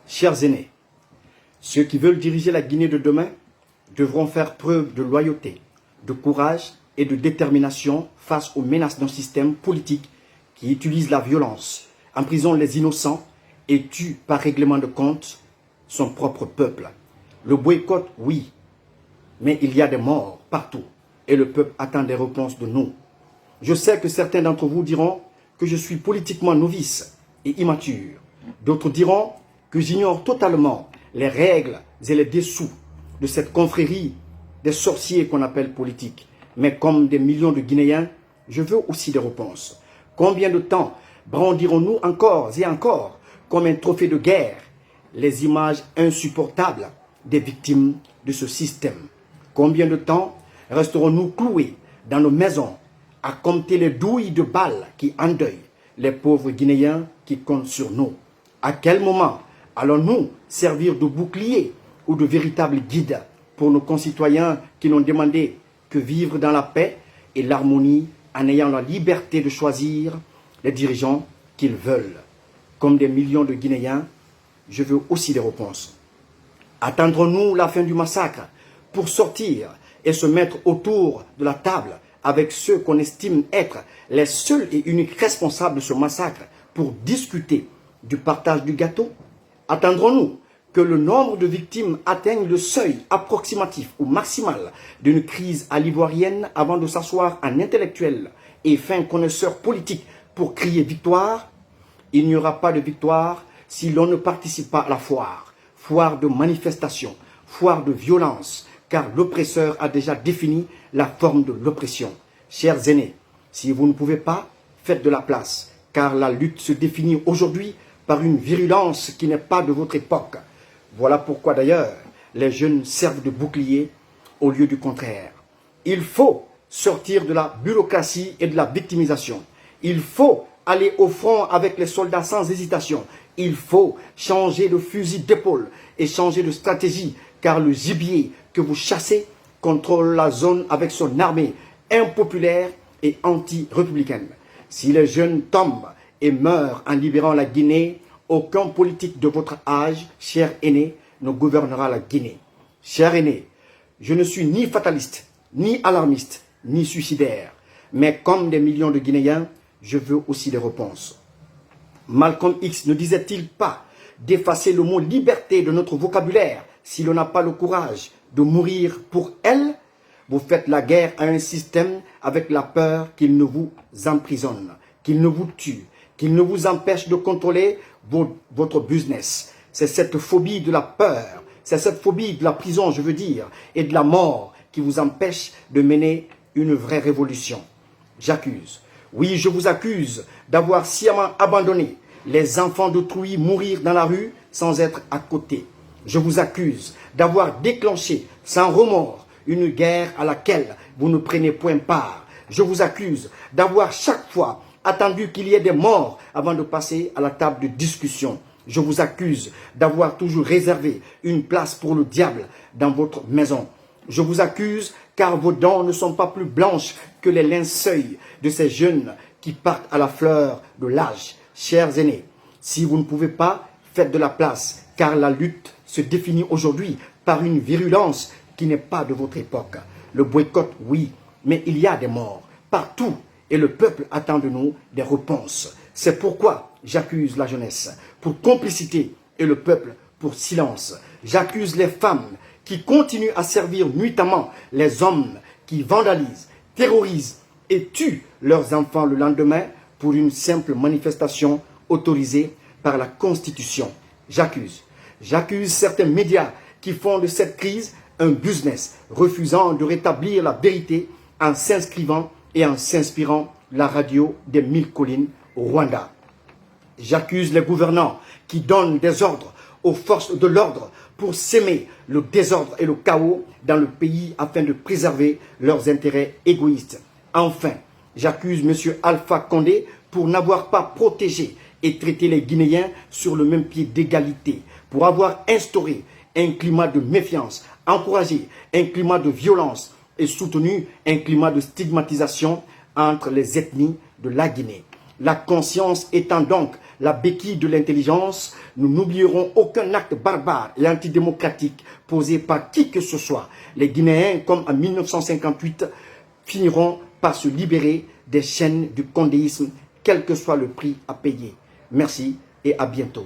Chers aînés, ceux qui veulent diriger la Guinée de demain devront faire preuve de loyauté, de courage et de détermination face aux menaces d'un système politique qui utilise la violence, emprisonne les innocents et tue par règlement de compte son propre peuple. Le boycott, oui, mais il y a des morts partout et le peuple attend des réponses de nous. Je sais que certains d'entre vous diront que je suis politiquement novice et immature. D'autres diront que j'ignore totalement les règles et les dessous de cette confrérie des sorciers qu'on appelle politique. Mais comme des millions de Guinéens, je veux aussi des réponses. Combien de temps brandirons-nous encore et encore, comme un trophée de guerre, les images insupportables des victimes de ce système? Combien de temps resterons-nous cloués dans nos maisons à compter les douilles de balles qui endeuillent les pauvres Guinéens qui comptent sur nous? À quel moment allons-nous servir de bouclier ou de véritable guide pour nos concitoyens qui n'ont demandé que vivre dans la paix et l'harmonie en ayant la liberté de choisir les dirigeants qu'ils veulent? Comme des millions de Guinéens, je veux aussi des réponses. Attendrons-nous la fin du massacre pour sortir et se mettre autour de la table avec ceux qu'on estime être les seuls et uniques responsables de ce massacre pour discuter du partage du gâteau? Attendrons-nous que le nombre de victimes atteigne le seuil approximatif ou maximal d'une crise à l'ivoirienne avant de s'asseoir en intellectuel et fin connaisseur politique pour crier victoire? Il n'y aura pas de victoire si l'on ne participe pas à la foire, foire de manifestation, foire de violence, car l'oppresseur a déjà défini la forme de l'oppression. Chers aînés, si vous ne pouvez pas, faites de la place, car la lutte se définit aujourd'hui par une virulence qui n'est pas de votre époque. Voilà pourquoi d'ailleurs les jeunes servent de bouclier au lieu du contraire. Il faut sortir de la bureaucratie et de la victimisation. Il faut aller au front avec les soldats sans hésitation. Il faut changer de fusil d'épaule et changer de stratégie, car le gibier que vous chassez contrôle la zone avec son armée impopulaire et anti-républicaine. Si les jeunes tombent et meurent en libérant la Guinée, aucun politique de votre âge, cher aîné, ne gouvernera la Guinée. Cher aîné, je ne suis ni fataliste, ni alarmiste, ni suicidaire. Mais comme des millions de Guinéens, je veux aussi des réponses. Malcolm X ne disait-il pas d'effacer le mot liberté de notre vocabulaire si l'on n'a pas le courage de mourir pour elle? Vous faites la guerre à un système avec la peur qu'il ne vous emprisonne, qu'il ne vous tue, qu'il ne vous empêche de contrôler votre business. C'est cette phobie de la peur, c'est cette phobie de la prison, je veux dire, et de la mort qui vous empêche de mener une vraie révolution. J'accuse, oui, je vous accuse d'avoir sciemment abandonné les enfants d'autrui mourir dans la rue sans être à côté. Je vous accuse d'avoir déclenché sans remords une guerre à laquelle vous ne prenez point part. Je vous accuse d'avoir chaque fois attendu qu'il y ait des morts avant de passer à la table de discussion. Je vous accuse d'avoir toujours réservé une place pour le diable dans votre maison. Je vous accuse car vos dents ne sont pas plus blanches que les linceuls de ces jeunes qui partent à la fleur de l'âge. Chers aînés, si vous ne pouvez pas, faites de la place, car la lutte se définit aujourd'hui par une virulence qui n'est pas de votre époque. Le boycott, oui, mais il y a des morts partout et le peuple attend de nous des réponses. C'est pourquoi j'accuse la jeunesse pour complicité et le peuple pour silence. J'accuse les femmes qui continuent à servir nuitamment les hommes qui vandalisent, terrorisent et tuent leurs enfants le lendemain pour une simple manifestation autorisée par la Constitution. J'accuse certains médias qui font de cette crise un business, refusant de rétablir la vérité en s'inscrivant et en s'inspirant la radio des 1000 collines au Rwanda. J'accuse les gouvernants qui donnent des ordres aux forces de l'ordre pour s'aimer le désordre et le chaos dans le pays afin de préserver leurs intérêts égoïstes. Enfin, j'accuse M. Alpha Condé pour n'avoir pas protégé et traité les Guinéens sur le même pied d'égalité, pour avoir instauré un climat de méfiance, encouragé un climat de violence et soutenu un climat de stigmatisation entre les ethnies de la Guinée. La conscience étant donc la béquille de l'intelligence, nous n'oublierons aucun acte barbare et antidémocratique posé par qui que ce soit. Les Guinéens, comme en 1958, finiront par se libérer des chaînes du condéisme, quel que soit le prix à payer. Merci et à bientôt.